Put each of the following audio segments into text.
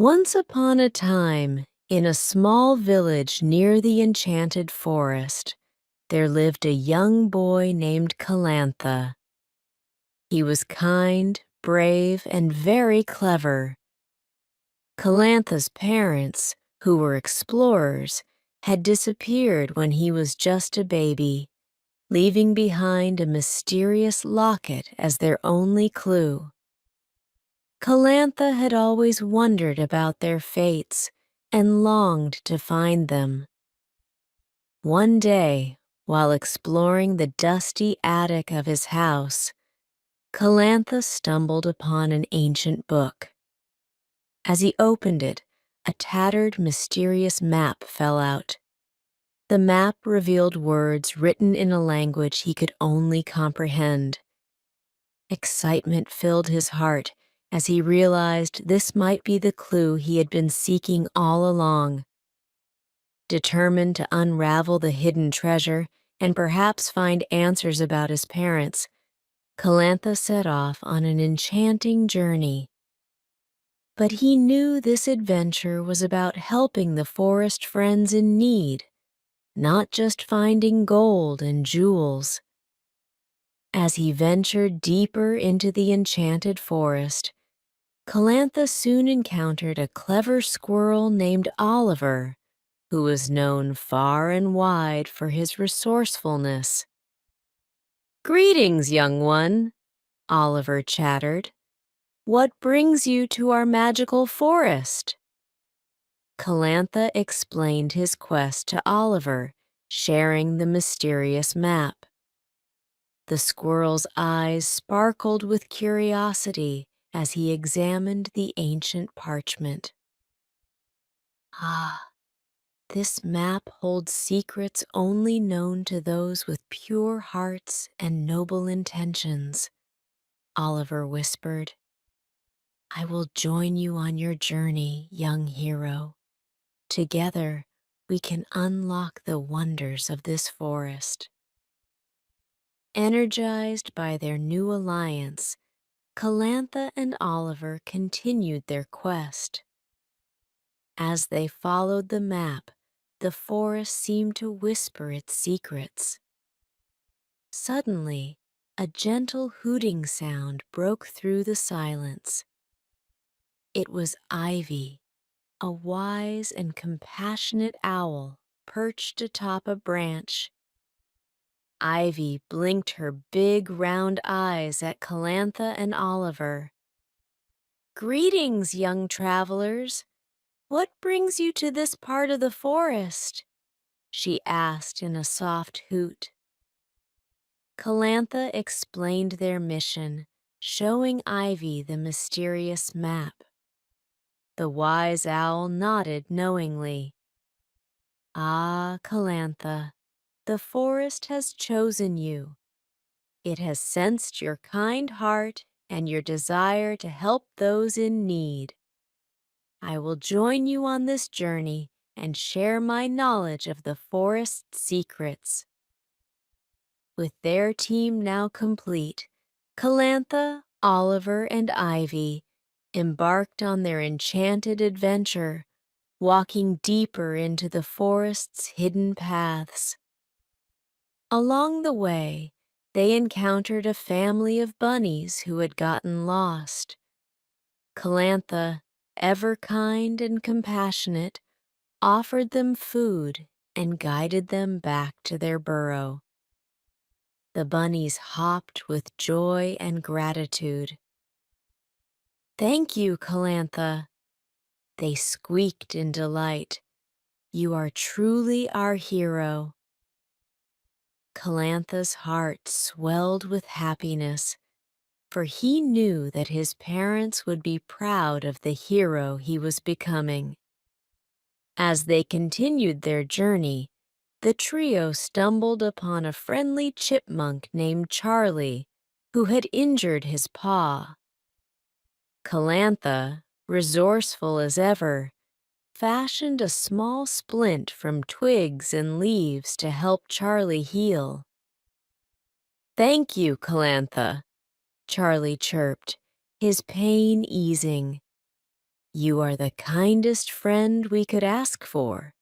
Once upon a time, in a small village near the enchanted forest, there lived a young boy named Calantha. He was kind, brave, and very clever. Calantha's parents, who were explorers, had disappeared when he was just a baby, leaving behind a mysterious locket as their only clue. Calantha had always wondered about their fates and longed to find them. One day, while exploring the dusty attic of his house, Calantha stumbled upon an ancient book. As he opened it, a tattered, mysterious map fell out. The map revealed words written in a language he could only comprehend. Excitement filled his heart as he realized this might be the clue he had been seeking all along. Determined to unravel the hidden treasure and perhaps find answers about his parents, Calantha set off on an enchanting journey. But he knew this adventure was about helping the forest friends in need, not just finding gold and jewels. As he ventured deeper into the enchanted forest, Calantha soon encountered a clever squirrel named Oliver, who was known far and wide for his resourcefulness. "Greetings, young one," Oliver chattered. "What brings you to our magical forest?" Calantha explained his quest to Oliver, sharing the mysterious map. The squirrel's eyes sparkled with curiosity as he examined the ancient parchment. "Ah, this map holds secrets only known to those with pure hearts and noble intentions," Oliver whispered. "I will join you on your journey, young hero. Together, we can unlock the wonders of this forest." Energized by their new alliance, Calantha and Oliver continued their quest. As they followed the map, the forest seemed to whisper its secrets. Suddenly, a gentle hooting sound broke through the silence. It was Ivy, a wise and compassionate owl perched atop a branch. Ivy blinked her big round eyes at Calantha and Oliver. "Greetings, young travelers. What brings you to this part of the forest?" she asked in a soft hoot. Calantha explained their mission, showing Ivy the mysterious map. The wise owl nodded knowingly. "Ah, Calantha, the forest has chosen you. It has sensed your kind heart and your desire to help those in need. I will join you on this journey and share my knowledge of the forest's secrets." With their team now complete, Calantha, Oliver, and Ivy embarked on their enchanted adventure, walking deeper into the forest's hidden paths. Along the way, they encountered a family of bunnies who had gotten lost. Calantha, ever kind and compassionate, offered them food and guided them back to their burrow. The bunnies hopped with joy and gratitude. "Thank you, Calantha," they squeaked in delight. "You are truly our hero." Calantha's heart swelled with happiness, for he knew that his parents would be proud of the hero he was becoming. As they continued their journey, the trio stumbled upon a friendly chipmunk named Charlie, who had injured his paw. Calantha, resourceful as ever, fashioned a small splint from twigs and leaves to help Charlie heal. "Thank you, Calantha," Charlie chirped, his pain easing. You are the kindest friend we could ask for.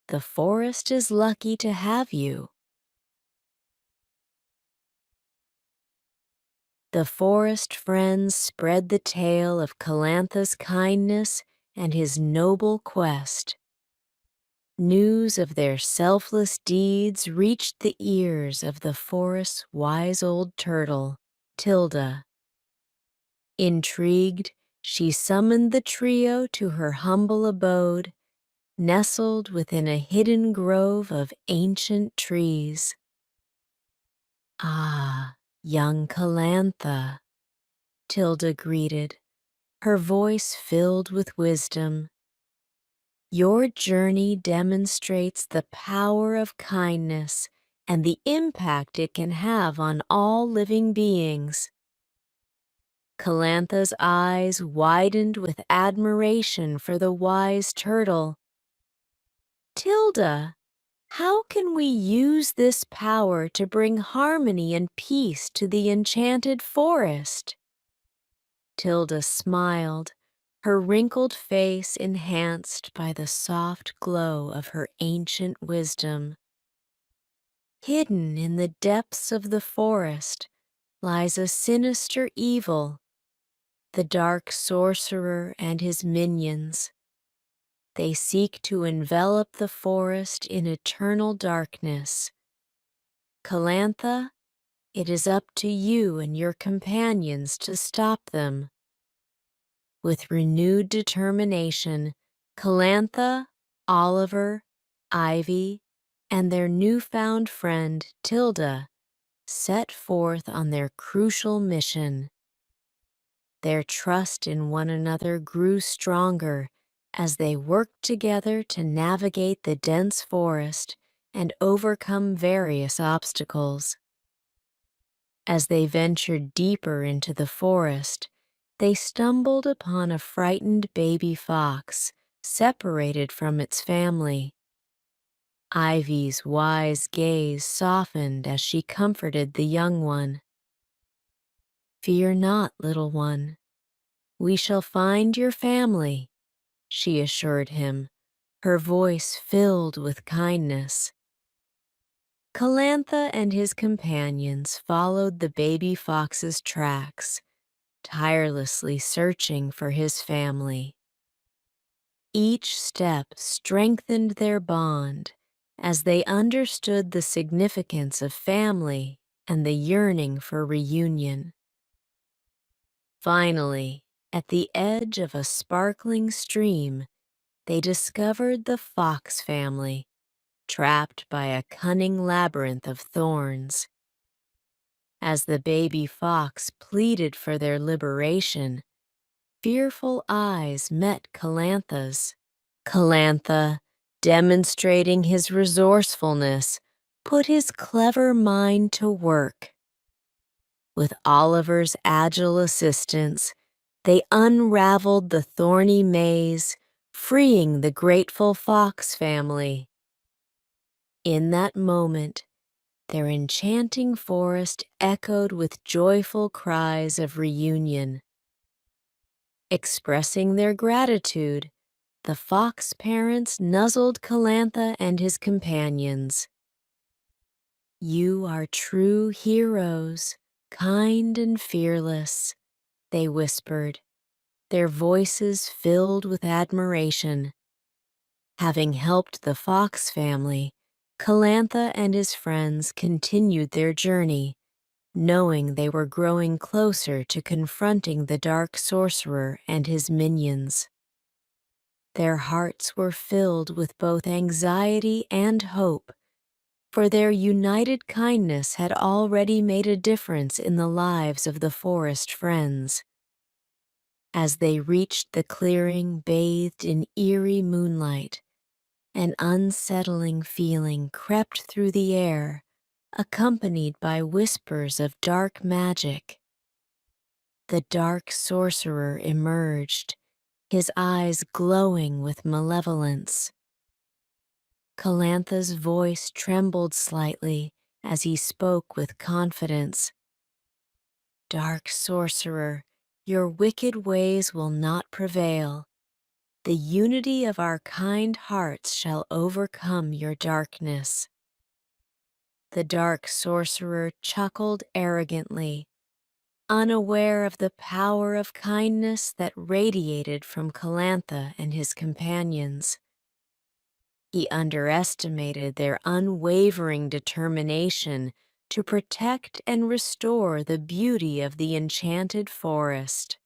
The forest is lucky to have you." The forest friends spread the tale of Calantha's kindness and his noble quest. News of their selfless deeds reached the ears of the forest's wise old turtle, Tilda. Intrigued, she summoned the trio to her humble abode, nestled within a hidden grove of ancient trees. "Ah, young Calantha," Tilda greeted, her voice filled with wisdom. "Your journey demonstrates the power of kindness and the impact it can have on all living beings." Calantha's eyes widened with admiration for the wise turtle. "Tilda, how can we use this power to bring harmony and peace to the enchanted forest?" Tilda smiled, her wrinkled face enhanced by the soft glow of her ancient wisdom. "Hidden in the depths of the forest lies a sinister evil, the dark sorcerer and his minions. They seek to envelop the forest in eternal darkness. Calantha, it is up to you and your companions to stop them." With renewed determination, Calantha, Oliver, Ivy, and their newfound friend Tilda set forth on their crucial mission. Their trust in one another grew stronger as they worked together to navigate the dense forest and overcome various obstacles. As they ventured deeper into the forest, they stumbled upon a frightened baby fox separated from its family. Ivy's wise gaze softened as she comforted the young one. "Fear not, little one. We shall find your family," she assured him, her voice filled with kindness. Calantha and his companions followed the baby fox's tracks, tirelessly searching for his family. Each step strengthened their bond as they understood the significance of family and the yearning for reunion. Finally, at the edge of a sparkling stream, they discovered the fox family, trapped by a cunning labyrinth of thorns. As the baby fox pleaded for their liberation, fearful eyes met Calantha's. Calantha, demonstrating his resourcefulness, put his clever mind to work. With Oliver's agile assistance, they unraveled the thorny maze, freeing the grateful fox family. In that moment, their enchanting forest echoed with joyful cries of reunion. Expressing their gratitude, the fox parents nuzzled Calantha and his companions. "You are true heroes, kind and fearless," they whispered, their voices filled with admiration. Having helped the fox family, Calantha and his friends continued their journey, knowing they were growing closer to confronting the dark sorcerer and his minions. Their hearts were filled with both anxiety and hope, for their united kindness had already made a difference in the lives of the forest friends. As they reached the clearing bathed in eerie moonlight, an unsettling feeling crept through the air, accompanied by whispers of dark magic. The dark sorcerer emerged, his eyes glowing with malevolence. Calantha's voice trembled slightly as he spoke with confidence. "Dark sorcerer, your wicked ways will not prevail. The unity of our kind hearts shall overcome your darkness." The dark sorcerer chuckled arrogantly, unaware of the power of kindness that radiated from Calantha and his companions. He underestimated their unwavering determination to protect and restore the beauty of the enchanted forest.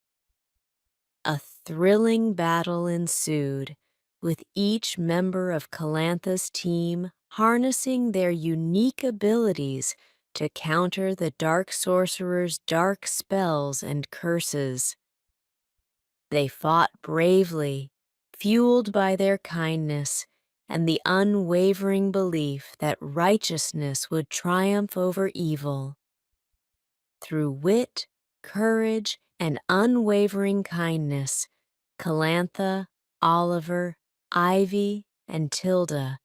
A thrilling battle ensued, with each member of Calantha's team harnessing their unique abilities to counter the dark sorcerer's dark spells and curses. They fought bravely, fueled by their kindness and the unwavering belief that righteousness would triumph over evil. Through wit, courage, and unwavering kindness, Calantha, Oliver, Ivy, and Tilda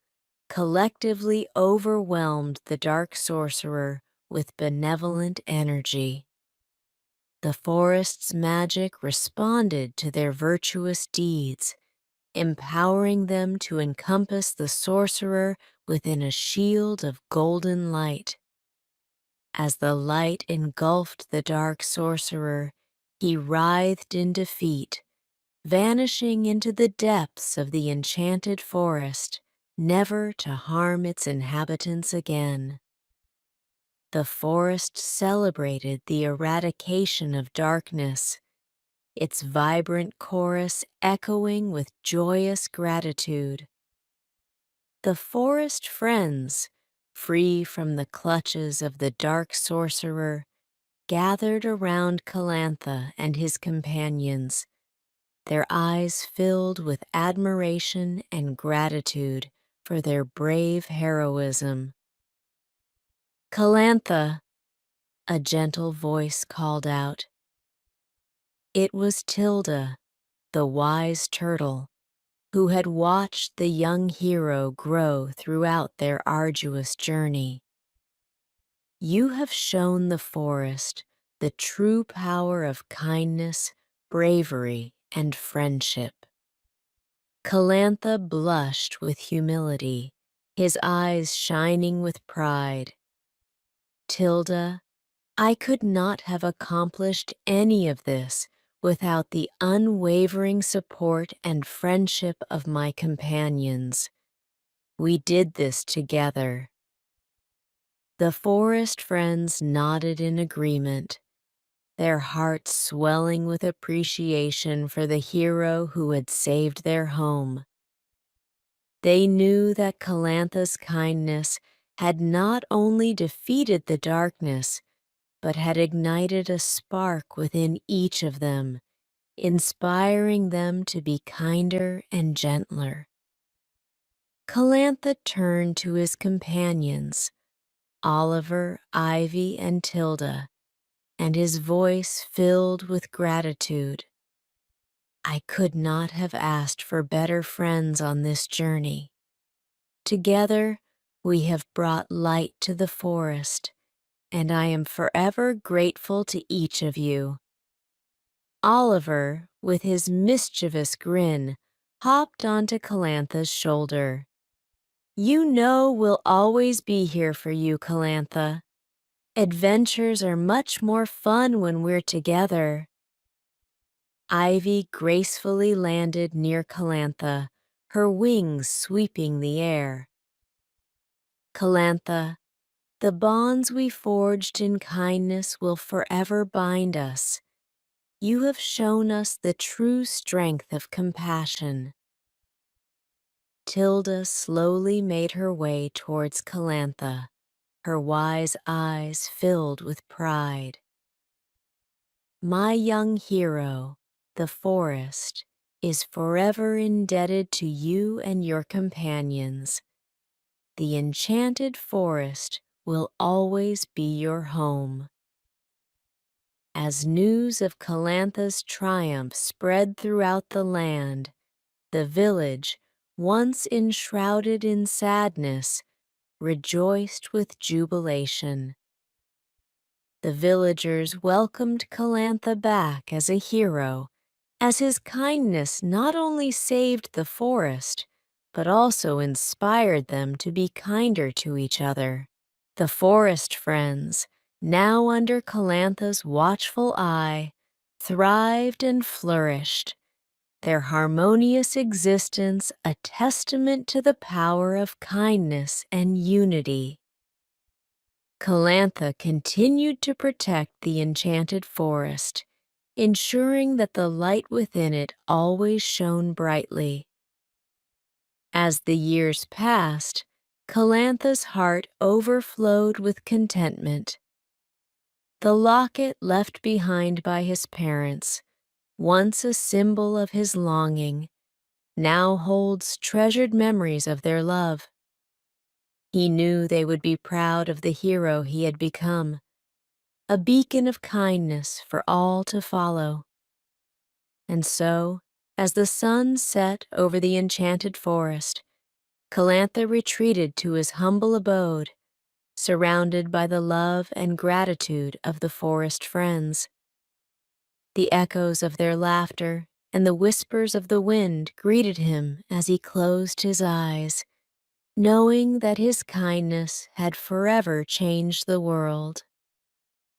collectively overwhelmed the dark sorcerer with benevolent energy. The forest's magic responded to their virtuous deeds, empowering them to encompass the sorcerer within a shield of golden light. As the light engulfed the dark sorcerer, he writhed in defeat, vanishing into the depths of the enchanted forest, never to harm its inhabitants again. The forest celebrated the eradication of darkness, its vibrant chorus echoing with joyous gratitude. The forest friends, free from the clutches of the dark sorcerer, gathered around Calantha and his companions, their eyes filled with admiration and gratitude for their brave heroism. "Calantha," a gentle voice called out. It was Tilda, the wise turtle, who had watched the young hero grow throughout their arduous journey. "You have shown the forest the true power of kindness, bravery, and friendship." Calantha blushed with humility, his eyes shining with pride. "Tilda, I could not have accomplished any of this without the unwavering support and friendship of my companions. We did this together." The forest friends nodded in agreement, their hearts swelling with appreciation for the hero who had saved their home. They knew that Calantha's kindness had not only defeated the darkness, but had ignited a spark within each of them, inspiring them to be kinder and gentler. Calantha turned to his companions, Oliver, Ivy, and Tilda, and his voice filled with gratitude. "I could not have asked for better friends on this journey. Together, we have brought light to the forest, and I am forever grateful to each of you." Oliver, with his mischievous grin, hopped onto Calantha's shoulder. "You know we'll always be here for you, Calantha. Adventures are much more fun when we're together." Ivy gracefully landed near Calantha, her wings sweeping the air. "Calantha, the bonds we forged in kindness will forever bind us. You have shown us the true strength of compassion." Tilda slowly made her way towards Calantha, her wise eyes filled with pride. "My young hero, the forest, is forever indebted to you and your companions. The enchanted forest will always be your home." As news of Calantha's triumph spread throughout the land, the village, once enshrouded in sadness, rejoiced with jubilation. The villagers welcomed Calantha back as a hero as his kindness not only saved the forest, but also inspired them to be kinder to each other. The forest friends, now under Calantha's watchful eye, thrived and flourished, their harmonious existence a testament to the power of kindness and unity. Calantha continued to protect the enchanted forest, ensuring that the light within it always shone brightly. As the years passed, Calantha's heart overflowed with contentment. The locket left behind by his parents, once a symbol of his longing, now holds treasured memories of their love. He knew they would be proud of the hero he had become, a beacon of kindness for all to follow. And so, as the sun set over the enchanted forest, Calantha retreated to his humble abode, surrounded by the love and gratitude of the forest friends. The echoes of their laughter and the whispers of the wind greeted him as he closed his eyes, knowing that his kindness had forever changed the world.